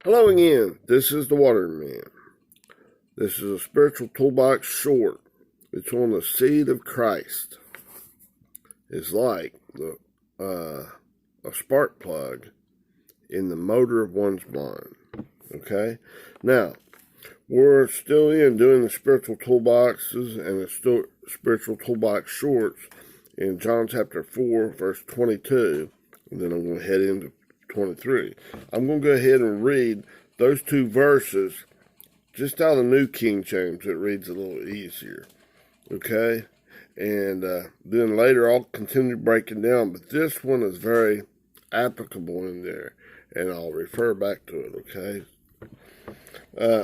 Hello again. This is the Waterman. This is a spiritual toolbox short. It's on the seed of Christ. It's like a spark plug in the motor of one's mind. Okay? Now, we're still doing the spiritual toolboxes and the spiritual toolbox shorts in John chapter 4, verse 22. And then I'm going to head into 23. I'm going to go ahead and read those two verses just out of the New King James. It reads a little easier. Okay? And then later I'll continue breaking down. But this one is very applicable in there. And I'll refer back to it. Okay?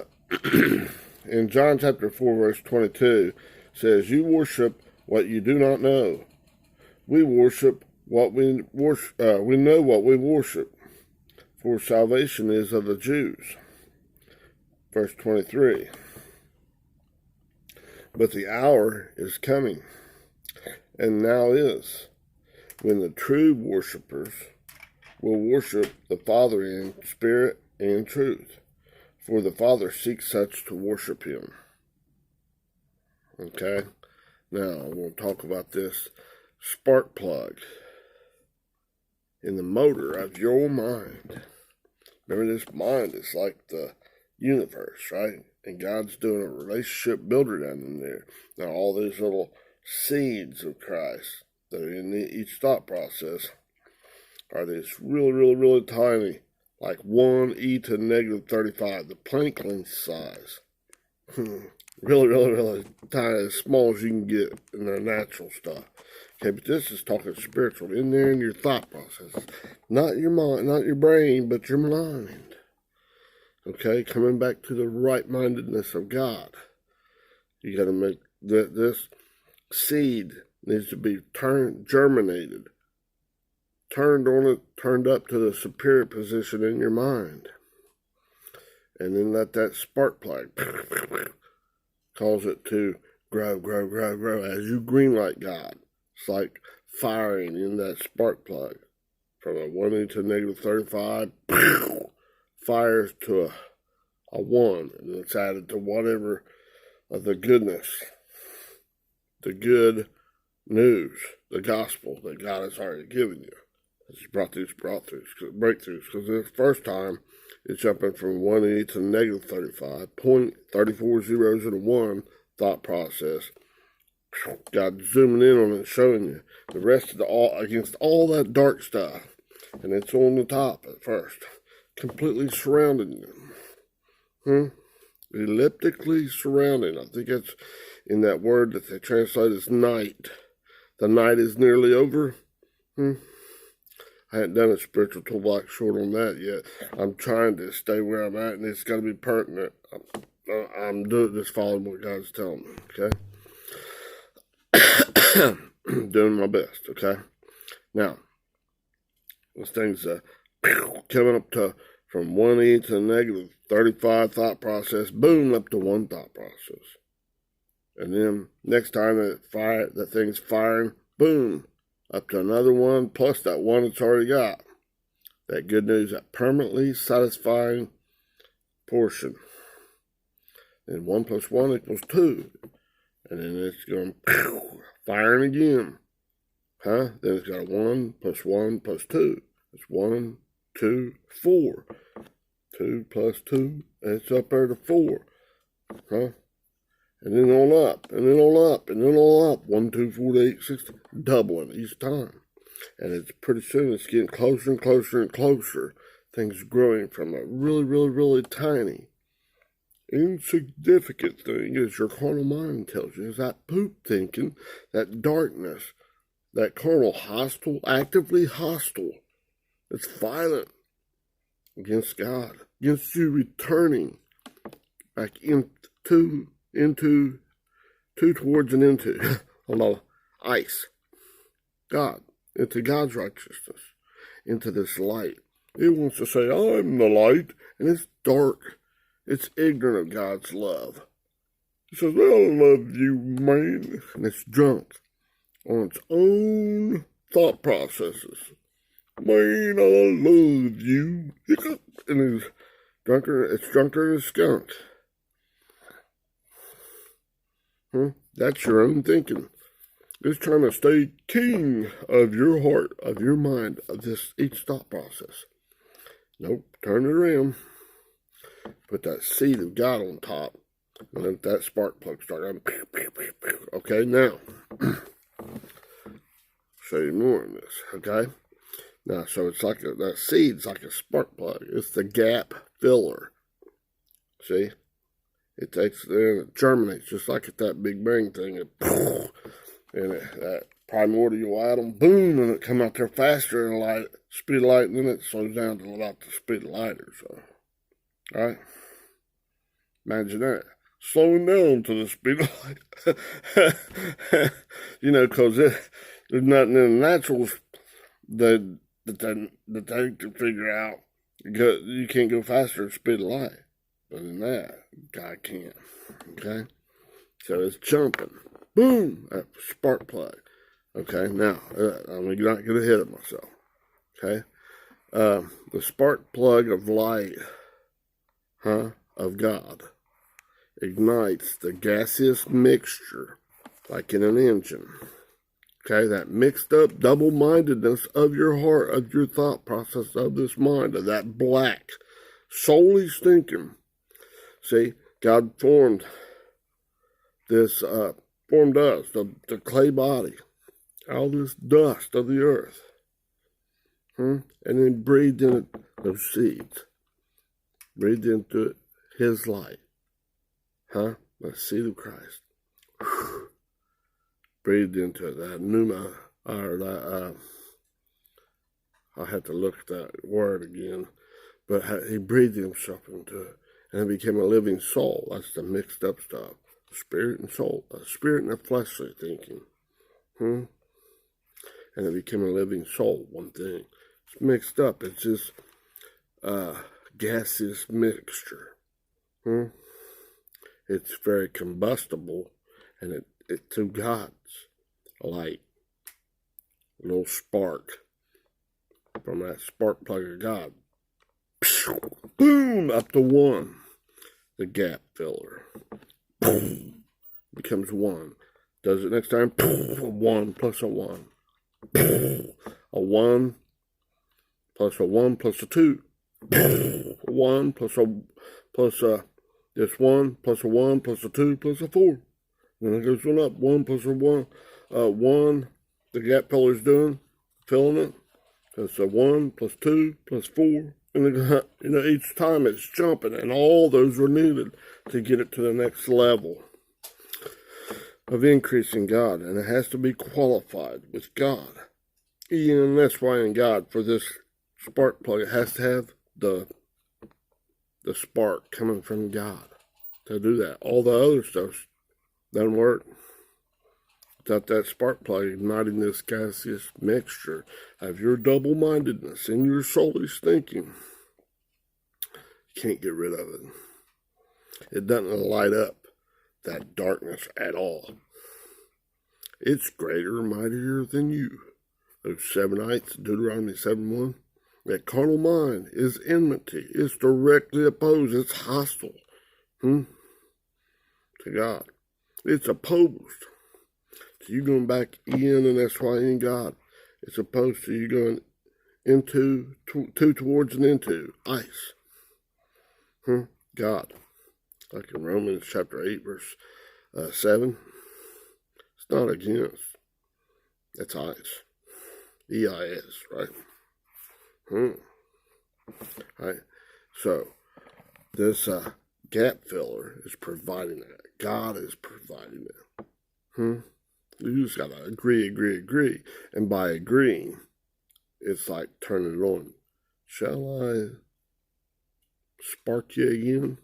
In John chapter 4, verse 22, says, "You worship what you do not know. We worship what we worship. We know what we worship, for salvation is of the Jews." Verse 23. "But the hour is coming, and now is, when the true worshipers will worship the Father in spirit and truth, for the Father seeks such to worship him." Okay? Now, I want to talk about this spark plug in the motor of your mind. Remember, this mind is like the universe, right? And God's doing a relationship builder down in there. Now, all these little seeds of Christ that are in each thought process are this really tiny, like 1e to the negative 35, the Planck's size. Really tiny, as small as you can get in the natural stuff. Okay, but this is talking spiritual, in there in your thought process. Not your mind, not your brain, but your mind. Okay, coming back to the right-mindedness of God. You got to make this seed needs to be germinated, turned up to the superior position in your mind. And then let that spark plug cause it to grow as you greenlight God. It's like firing in that spark plug. From a 1 to negative 35, fires to a 1, and it's added to whatever of the goodness, the good news, the gospel that God has already given you. He's brought these breakthroughs, because the first time it's jumping from 1e to negative 35, 0.34 zeros and a 1 thought process. God zooming in on it, showing you the rest of against all that dark stuff. And it's on the top at first, completely surrounding you. Elliptically surrounding. I think it's in that word that they translate as night. The night is nearly over. I hadn't done a spiritual toolbox short on that yet. I'm trying to stay where I'm at, and it's got to be pertinent. I'm just following what God's telling me, okay? Doing my best, okay? Now, this thing's coming up to from 1e to negative 35 thought process, boom, up to 1 thought process. And then next time that thing's firing, boom, up to another 1, plus that 1 it's already got. That good news, that permanently satisfying portion. And 1 plus 1 equals 2. And then it's going firing again. Then it's got a 1 plus 1 plus 2. It's 1, 2, 4. 2 plus 2, and it's up there to 4. And then on up, and then on up, and then on up. 1, 2, 4, 8, 6, doubling each time. And it's pretty soon it's getting closer and closer and closer. Things growing from a really tiny, insignificant thing, as your carnal mind tells you, is that poop thinking, that darkness, that carnal hostile, actively hostile. It's violent against God, against you returning back towards and into on the ice. God, into God's righteousness, into this light. It wants to say, I'm the light, and it's dark. It's ignorant of God's love. It says, I love you, man. And it's drunk on its own thought processes. Man, I love you. And It's drunker than a skunk. That's your own thinking. It's trying to stay king of your heart, of your mind, of this each thought process. Nope, turn it around. Put that seed of God on top. And let that spark plug start. Okay, now, show you more in this, okay? Now, so it's like that seed's like a spark plug. It's the gap filler. See? It takes there and it germinates just like at that Big Bang thing. And that primordial atom, boom, and it come out there faster than light, speed of light, and then it slows down to about the speed of light or so. All right? Imagine that. Slowing down to the speed of light. Because there's nothing in the naturals that they can figure out. You can't go faster than the speed of light. But in that, God can. Okay? So it's jumping. Boom! That spark plug. Okay? Now, I'm not going to hit it myself. Okay? The spark plug of light, of God, ignites the gaseous mixture, like in an engine. Okay? That mixed up double-mindedness of your heart, of your thought process, of this mind, of that black, soulish thinking. See, God formed this, formed us, the clay body, all this dust of the earth, and then breathed in it those seeds, breathed into it His light, the seed of Christ, breathed into it that pneuma, or that, I had to look at that word again, but He breathed Himself into it. And it became a living soul. That's the mixed up stuff. Spirit and soul. Spirit and a fleshly thinking. And it became a living soul, one thing. It's mixed up. It's just gaseous mixture. It's very combustible. And it to God's light. A little spark from that spark plug of God. Boom! Up to one. The gap filler. Boom. Becomes one. Does it next time. A 1 plus a 1. A 1 plus a 1 plus a 2. A 1 plus this 1 plus a 1 plus a 2 plus a 4. Then it goes on up. 1 plus a 1. 1. The gap filler's doing. Filling it. That's a 1 plus 2 plus 4. And each time it's jumping, and all those are needed to get it to the next level of increasing God. And it has to be qualified with God. And that's why in God, for this spark plug, it has to have the spark coming from God to do that. All the other stuff doesn't work without that spark plug igniting this gaseous mixture of your double-mindedness and your soulish thinking. You can't get rid of it. It doesn't light up that darkness at all. It's greater and mightier than you. Those 7 nights, Deuteronomy 7:1. That carnal mind is enmity. It's directly opposed. It's hostile to God. It's opposed to you going back in, and that's why in God. It's opposed to you going into, towards and into ice. God. Like in Romans chapter 8, verse 7. It's not against. It's ice. EIS, right? Right. So, this gap filler is providing that. God is providing it. You just gotta agree. And by agreeing, it's like turning it on. Shall I spark you again?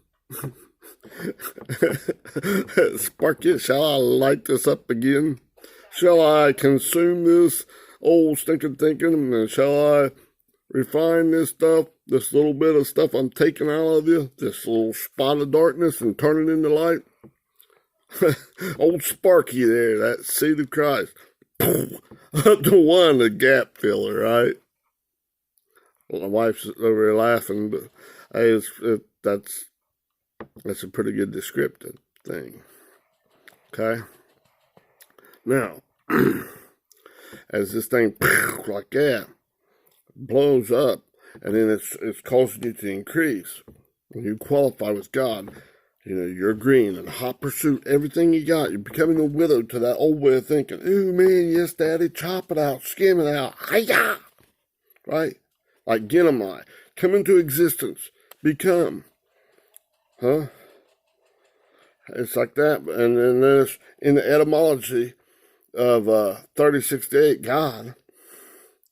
Spark you? Shall I light this up again? Shall I consume this old stinking thinking? And shall I refine this stuff, this little bit of stuff I'm taking out of you, this little spot of darkness, and turn it into light? Old Sparky there, that seed of Christ. Up to one, the gap filler, right? Well, my wife's over here laughing, but Hey, that's a pretty good descriptive thing. Okay. Now, as this thing like that blows up, and then it's causing you to increase. When you qualify with God, you're green and hot pursuit, everything you got. You're becoming a widow to that old way of thinking. Ooh, man, yes, Daddy, chop it out, skim it out. Hi-ya! Right? Like Genomai. Come into existence. Become. Huh? It's like that. And then there's, in the etymology of 3068, God,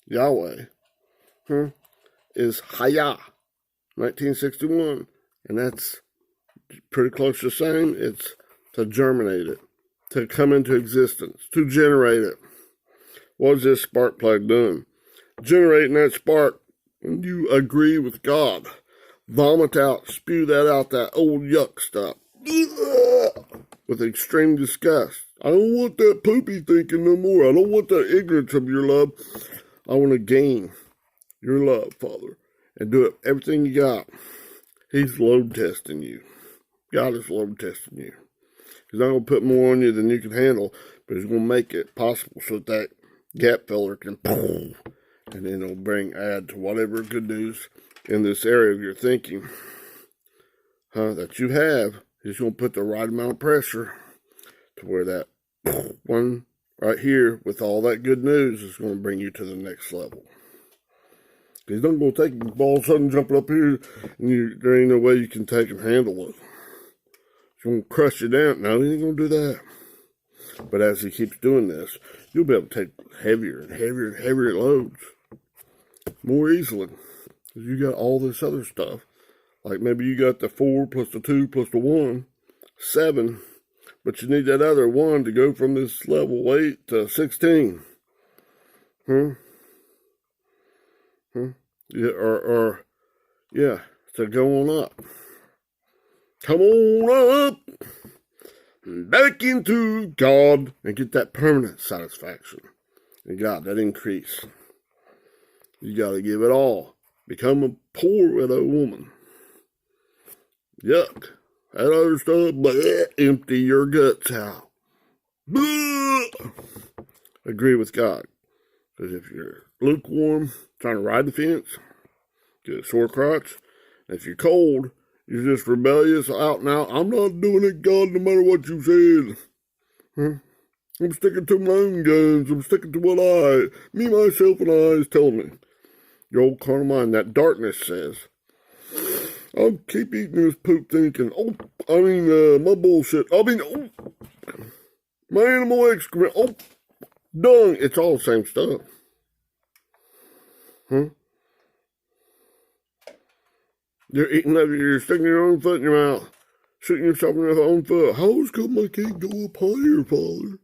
Yahweh, is Haya, 1961. And that's pretty close to the same. It's to germinate it, to come into existence, to generate it. What is this spark plug doing? Generating that spark when you agree with God. Vomit out, spew that out, that old yuck stuff. With extreme disgust. I don't want that poopy thinking no more. I don't want that ignorance of your love. I want to gain your love, Father, and do it everything you got. He's load testing you. God is load testing you. He's not going to put more on you than you can handle, but he's going to make it possible so that gap filler can boom, and then it'll add to whatever good news in this area of your thinking that you have. He's going to put the right amount of pressure to where that one right here with all that good news is going to bring you to the next level. He's not going to take you all of a sudden jumping up here and there ain't no way you can take and handle it. He's going to crush you down. No, he ain't going to do that. But as he keeps doing this, you'll be able to take heavier and heavier and heavier loads more easily. Because you got all this other stuff. Like maybe you got the 4 plus the 2 plus the 1, 7. But you need that other 1 to go from this level 8 to 16. Yeah, to go on up. Come on up. Back into God and get that permanent satisfaction. And God, that increase. You got to give it all. Become a poor widow woman. Yuck. That other stuff, empty your guts out. Agree with God. Because if you're lukewarm, trying to ride the fence, get a sore crotch. And if you're cold, you're just rebellious, out and out. I'm not doing it, God, no matter what you said. I'm sticking to my own guns. I'm sticking to what me, myself, and I is telling me. Your old carnal mind, that darkness says. I'll keep eating this poop thinking, my bullshit. My animal excrement. Dung. It's all the same stuff. You're sticking your own foot in your mouth. Shooting yourself in your own foot. How's come I can't go up higher, Father?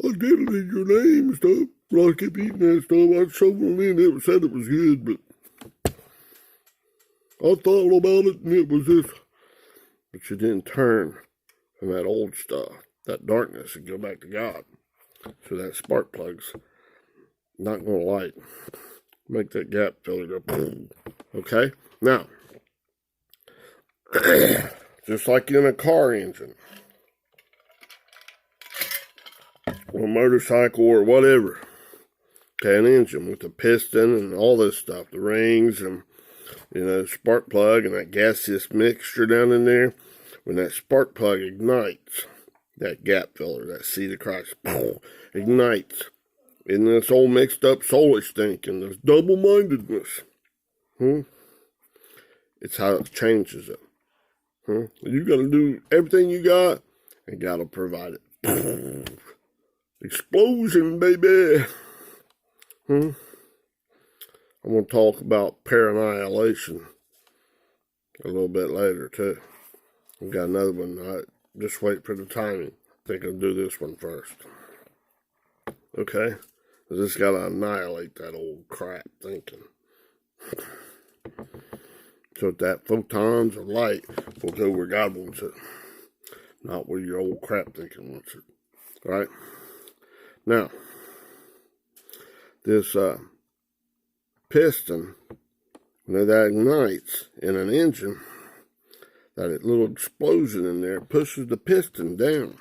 I did it in your name and stuff. But I kept eating that stuff. I shoveled in. It said it was good, but I thought about it and it was this. But you didn't turn from that old stuff, that darkness, and go back to God. So that spark plug's not going to light. Make that gap filler go boom. Okay? Now, just like in a car engine, or a motorcycle, or whatever. Okay, an engine with a piston and all this stuff, the rings and, spark plug and that gaseous mixture down in there. When that spark plug ignites, that gap filler, that seed of Christ, boom, ignites. In this old mixed up soulish thinking, this double-mindedness. It's how it changes it. You got to do everything you got, and God will provide it. Explosion, baby. I'm going to talk about parannihilation a little bit later, too. I've got another one. Just wait for the timing. I think I'll do this one first. Okay? I just got to annihilate that old crap thinking. So that photons of light will go where God wants it. Not where your old crap thinking wants it. Right? Now, this piston, that ignites in an engine. That little explosion in there pushes the piston down.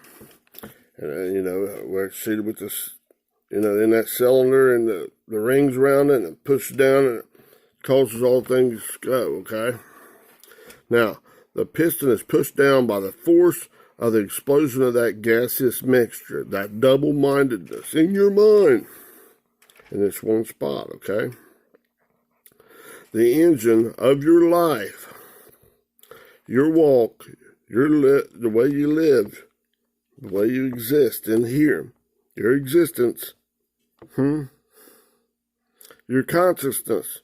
And, where it's seated with this, in that cylinder and the rings around it, and it pushes down and it causes all things to go, okay? Now, the piston is pushed down by the force of the explosion of that gaseous mixture, that double-mindedness in your mind, in this one spot, okay? The engine of your life, your walk, the way you live, the way you exist in here, your existence, your consciousness,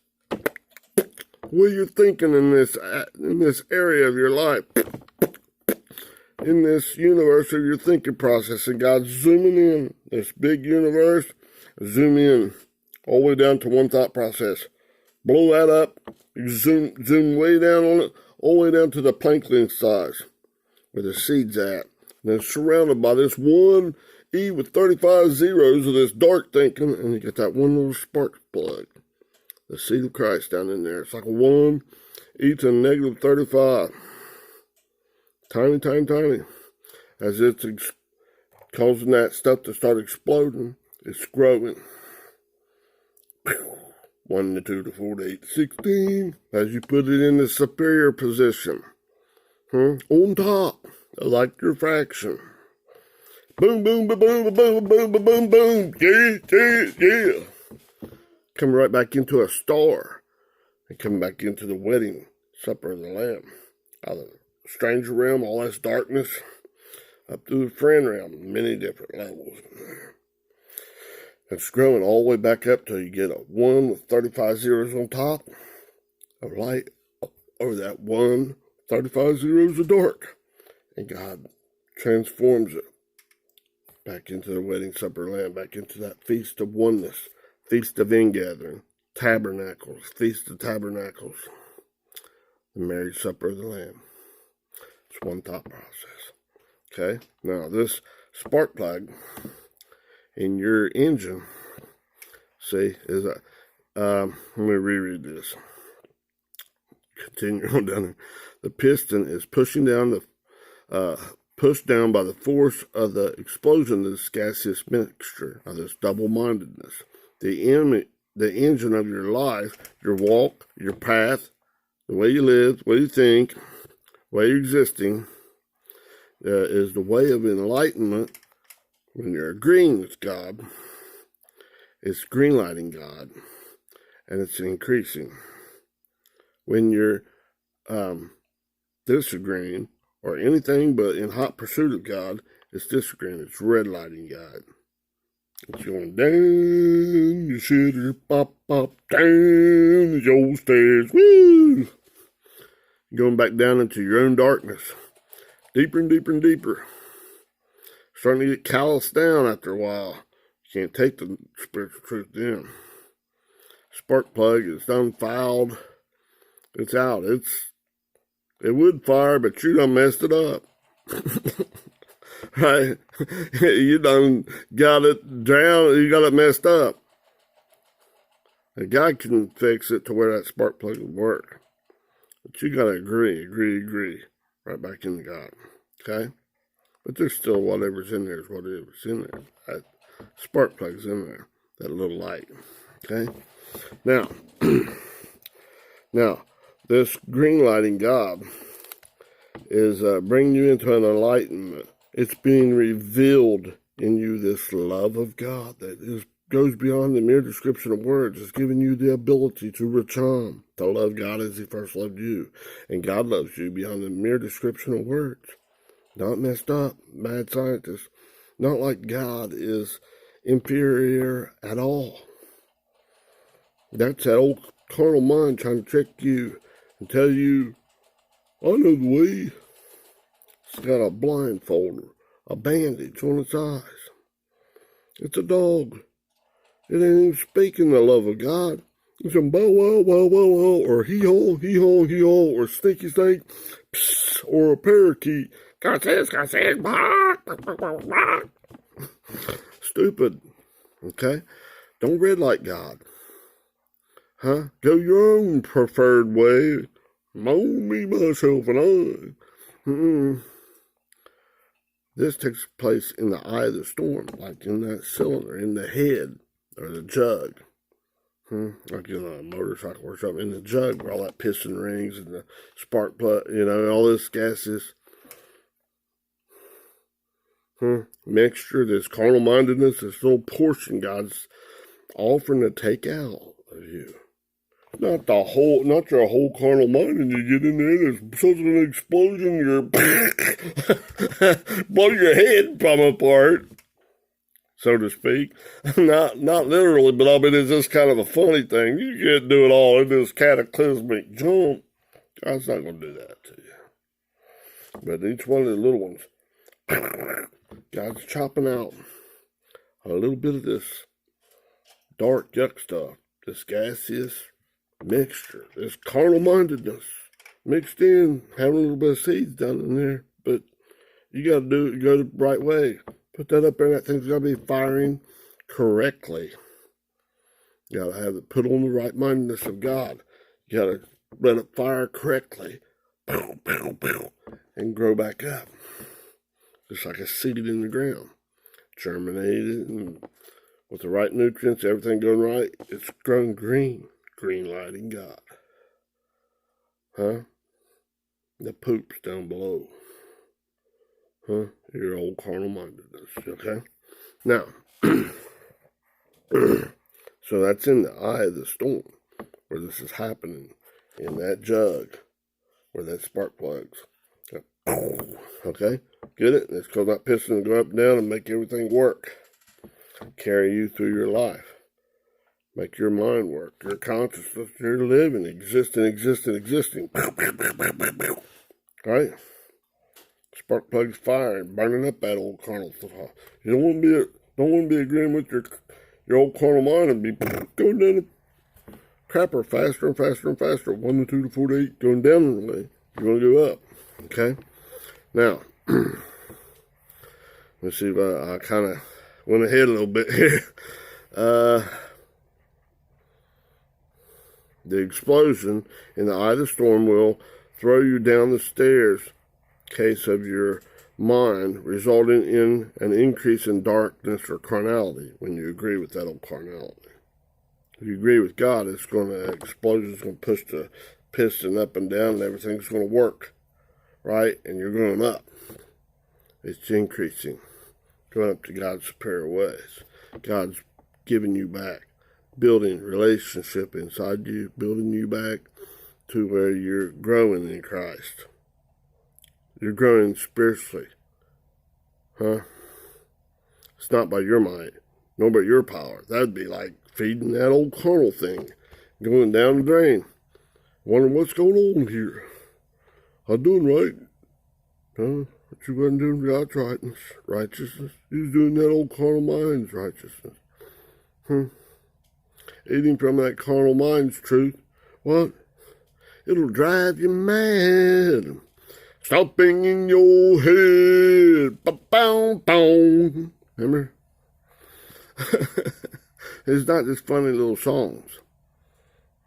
what you're thinking in this area of your life, in this universe of your thinking process, and God's zooming in this big universe, zoom in all the way down to one thought process. Blow that up, zoom way down on it, all the way down to the planktonic size, where the seed's at. And it's surrounded by this one E with 35 zeros of this dark thinking, and you get that one little spark plug, the seed of Christ down in there. It's like a 1 E to the negative 35. Tiny, tiny, tiny. As it's causing that stuff to start exploding, it's growing. 1 to 2 to 4 to 8 to 16. As you put it in the superior position. On top. Like your fraction. Boom, boom, boom, boom, boom, boom, boom, boom, boom. Yeah, yeah, yeah. Come right back into a star. And come back into the wedding supper of the Lamb. Out of the stranger realm, all that's darkness. Up to the friend realm. Many different levels. It's growing all the way back up till you get a 1 with 35 zeros on top of light. Or that 1, 35 zeros of dark. And God transforms it back into the wedding supper lamb, back into that feast of oneness, feast of ingathering, tabernacles, feast of tabernacles, the marriage supper of the Lamb. It's one thought process. Okay? Now, this spark plug in your engine, see, is a, let me reread this. Continue on down there. The piston is pushed down by the force of the explosion of this gaseous mixture, of this double-mindedness. The engine of your life, your walk, your path, the way you live, the way you think, the way you're existing, is the way of enlightenment. When you're agreeing with God, it's greenlighting God, and it's increasing. When you're disagreeing, or anything but in hot pursuit of God, it's disagreeing. It's redlighting God. It's going down your city, pop, pop, down your stairs, woo! Going back down into your own darkness. Deeper and deeper and deeper. Starting to get calloused down after a while. You can't take the spiritual truth in. Spark plug is unfouled. It's out. It would fire, but you done messed it up. Right? You done got it down, you got it messed up. And God can fix it to where that spark plug will work. But you gotta agree. Right back into God. Okay? But there's still whatever's in there is whatever's in there. That spark plug's in there. That little light. Okay? Now, this green lighting God is bringing you into an enlightenment. It's being revealed in you, this love of God that goes beyond the mere description of words. It's giving you the ability to racham, to love God as He first loved you. And God loves you beyond the mere description of words. Not messed up, mad scientists. Not like God is inferior at all. That's that old carnal mind trying to trick you and tell you, I know the way. It's got a blindfold, a bandage on its eyes. It's a dog. It ain't even speaking the love of God. It's a bow wow wow wow wow, or hee haw hee haw hee haw, or stinky snake, psst, or a parakeet. God says, stupid. Okay? Don't red light God. Huh? Go your own preferred way. Mow me, myself, and I. Mm-mm. This takes place in the eye of the storm, like in that cylinder, in the head, or the jug. Like in a motorcycle or something, in the jug where all that piston rings and the spark plug, all this gas is. Mixture, this carnal mindedness, this little portion God's offering to take out of you. Not your whole carnal mind, and you get in there, there's such an explosion, you're blow your head from apart, so to speak. Not literally, but I mean, it's just kind of a funny thing. You can't do it all in this cataclysmic jump. God's not going to do that to you. But each one of the little ones, God's chopping out a little bit of this dark yuck stuff, this gaseous mixture, this carnal mindedness mixed in, having a little bit of seeds down in there. But you got to go the right way. Put that up there, and that thing's got to be firing correctly. You got to have it put on the right mindedness of God. You got to let it fire correctly, pow, pow, pow, and grow back up. Just like a seed in the ground. Germinated, and with the right nutrients, everything going right, it's grown green. Green lighting God. Huh? The poop's down below. Huh? Your old carnal mindedness. Okay? Now, so that's in the eye of the storm where this is happening. In that jug where that spark plugs. Okay? Get it? It's called that piston to go up and down and make everything work. Carry you through your life. Make your mind work, your consciousness, your living, existing. Right? Spark plugs firing, burning up that old carnal stuff. You don't want to be agreeing with your old carnal mind and be going down the crapper faster and faster and faster. 1 to 2 to 4 to 8, going down the way. You want to go up. Okay? Now, let's see if I kind of went ahead a little bit here. The explosion in the eye of the storm will throw you down the stairs, case of your mind, resulting in an increase in darkness or carnality when you agree with that old carnality. If you agree with God, it's going to explode, it's going to push the piston up and down, and everything's going to work, right? And you're going up. It's increasing, going up to God's superior ways. God's giving you back. Building relationship inside you, building you back to where you're growing in Christ. You're growing spiritually. Huh? It's not by your might, nor by your power. That'd be like feeding that old carnal thing, going down the drain. Wondering what's going on here. I'm doing right. Huh? But you wasn't doing God's righteousness. You was doing that old carnal mind's righteousness. Eating from that carnal mind's truth, what? It'll drive you mad. Stomping in your head. Ba-bow-bow. Remember? It's not just funny little songs.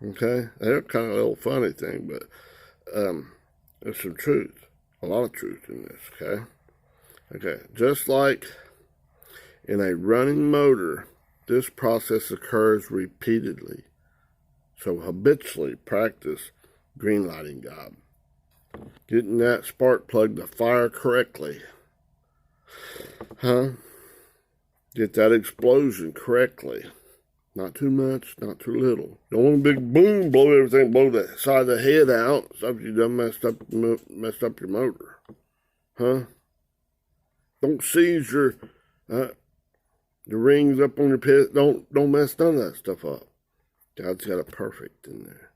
Okay? They're kind of a little funny thing, but there's some truth. A lot of truth in this, okay? Okay, just like in a running motor, this process occurs repeatedly. So habitually practice green lighting God. Getting that spark plug to fire correctly. Huh? Get that explosion correctly. Not too much, not too little. Don't want a big boom, blow everything, blow the side of the head out. Stuff you done messed up your motor. Huh? Don't seize your the rings up on your pit. Don't mess none of that stuff up. God's got it perfect in there.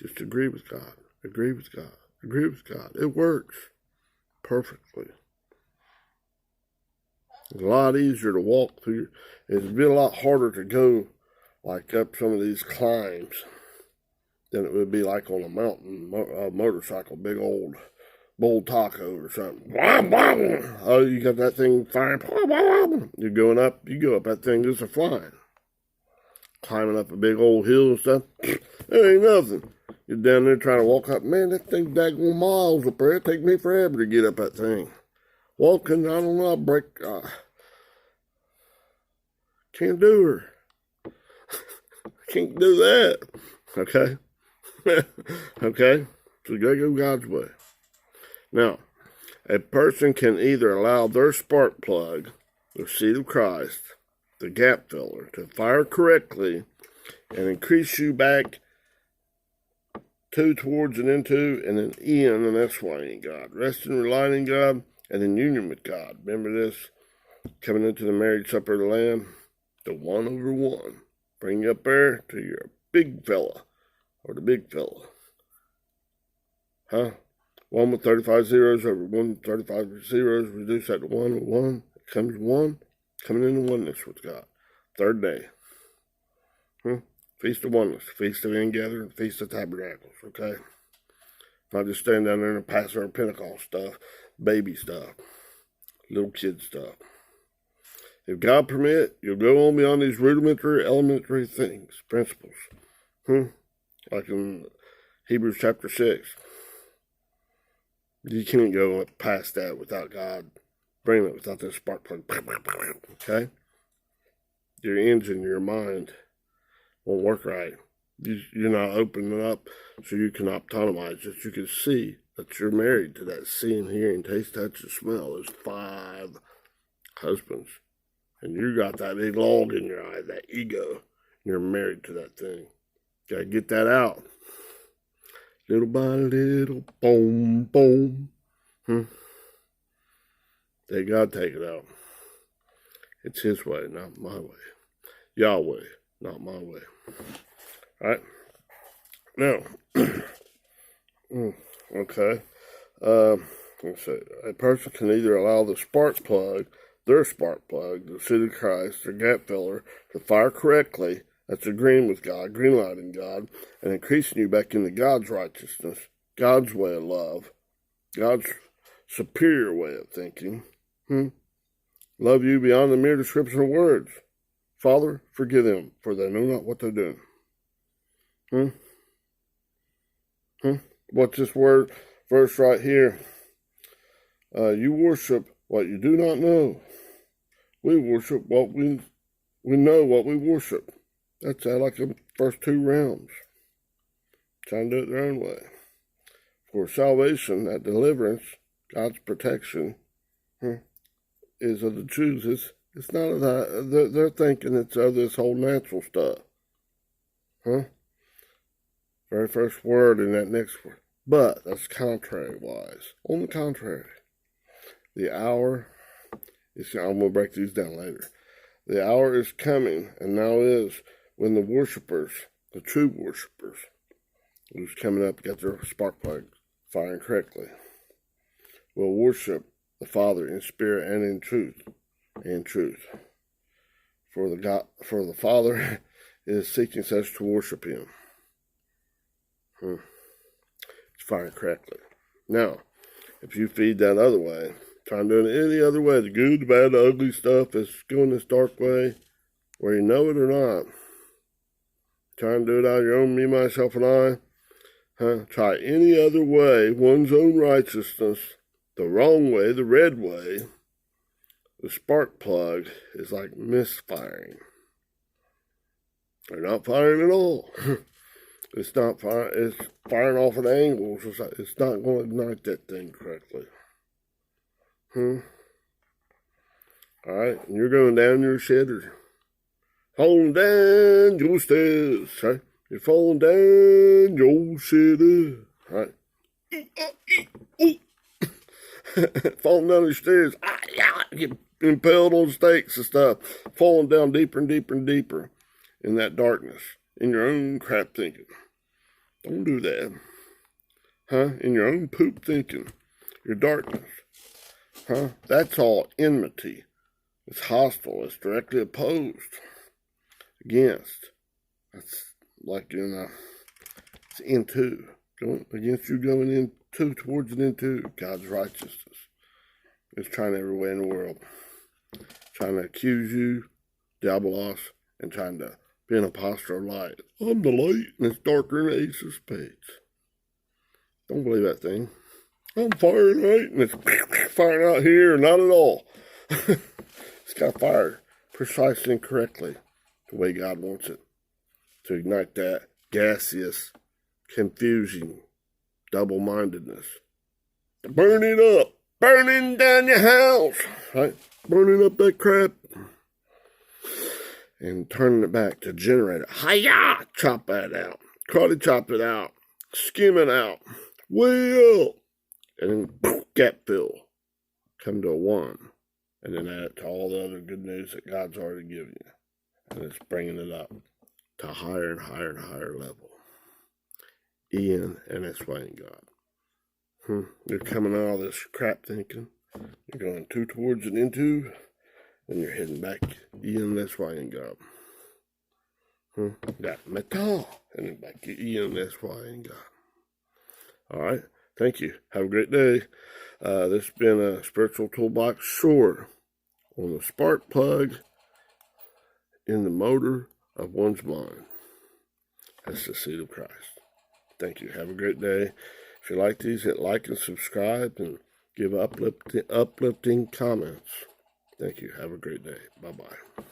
Just agree with God. Agree with God. Agree with God. It works perfectly. It's a lot easier to walk through. It's been a lot harder to go like up some of these climbs than it would be like on a mountain motorcycle, big old bull taco or something. Oh, you got that thing firing. You're going up, you go up that thing just a flying. climbing up a big old hill and stuff. There ain't nothing. You're down there trying to walk up. Man, that thing daggone miles up there. It take me forever to get up that thing. Walking, I don't know, I break. Can't do her. Can't do that. Okay? Okay? So you gotta go God's way. Now, a person can either allow their spark plug, the seed of Christ, the gap filler, to fire correctly and increase you back to, towards, and into, and then in, and that's why in God. Resting and relying in God, and in union with God. Remember this? Coming into the marriage supper of the Lamb, the 1/1. Bring you up there to your big fella, or the big fella. Huh? 1 with 35 zeros over 1 with 35 zeros, reduce that to 1 with 1. It comes 1, coming into oneness with God. Third day. Feast of Oneness, Feast of Ingathering, Feast of Tabernacles, okay? Not just standing down there and passing our Pentecost stuff, baby stuff, little kid stuff. If God permit, you'll go on beyond these rudimentary, elementary things, principles. Like in Hebrews chapter 6. You can't go past that without God bringing it, without this spark plug. Okay? Your engine, your mind won't work right. You're not opening up so you can autonomize, that you can see that you're married to that seeing, hearing, taste, touch, and smell. There's 5 husbands. And you got that big log in your eye, that ego. You're married to that thing. Gotta get that out. Little by little, boom, boom. Let God take it out. It's His way, not my way. Yahweh, not my way. All right? Now, okay. Let's see. A person can either allow the spark plug, their spark plug, the seed of Christ, their gap filler, to fire correctly. That's agreeing with God, green lighting God, and increasing you back into God's righteousness, God's way of love, God's superior way of thinking. Love you beyond the mere description of words. Father, forgive them, for they know not what they're doing. What's this verse right here? You worship what you do not know. We worship what we know what we worship. That's like the first 2 realms. Trying to do it their own way. For salvation, that deliverance, God's protection, is of the Jews. It's not of that. They're thinking it's of this whole natural stuff. Very first word in that next word. But that's contrary-wise. On the contrary, the hour is, I'm going to break these down later. The hour is coming, and now is, when the worshipers, the true worshipers, who's coming up, got their spark plug firing correctly, will worship the Father in spirit and in truth. For the Father is seeking such to worship Him. It's firing correctly. Now, if you feed that other way, trying to do it any other way, the good, the bad, the ugly stuff that's going this dark way, whether you know it or not, trying to do it out of your own me, myself, and I, try any other way, one's own righteousness, the wrong way, the red way, the spark plug is like misfiring. They're not firing at all. It's not firing. It's firing off at angles. It's not going to ignite that thing correctly. All right, and you're going down your shitter. Falling down your stairs. Right? You're falling down your shitter. Right? Falling down the stairs. Get impaled on stakes and stuff. Falling down deeper and deeper and deeper in that darkness. In your own crap thinking. Don't do that. In your own poop thinking. Your darkness. That's all enmity. It's hostile. It's directly opposed. Against. That's like it's into. Going against you going into, towards and into God's righteousness. It's trying every way in the world. Trying to accuse you, diabolos, and trying to being a posture of light. I'm the light, and it's darker than the ace of spades. Don't believe that thing. I'm firing right, and it's firing out here. Not at all. It's got fired precisely and correctly the way God wants it to ignite that gaseous, confusing, double-mindedness. To burn it up, burning down your house, right? Burning up that crap and turning it back to generate it. Hi-ya! Chop that out. Karate chop it out. Skim it out. Way up. And then gap fill. Come to a 1. And then add it to all the other good news that God's already given you. And it's bringing it up to higher and higher and higher level. Ian and S Y in God. You're coming out of this crap thinking. You're going 2 towards an into. And you're heading back Ian S Y in God. Got metal. And then back to Ian S Y in God. Alright. Thank you. Have a great day. This has been a Spiritual Toolbox short on the spark plug in the motor of one's mind. That's the seed of Christ. Thank you. Have a great day. If you like these, hit like and subscribe and give uplifting comments. Thank you. Have a great day. Bye-bye.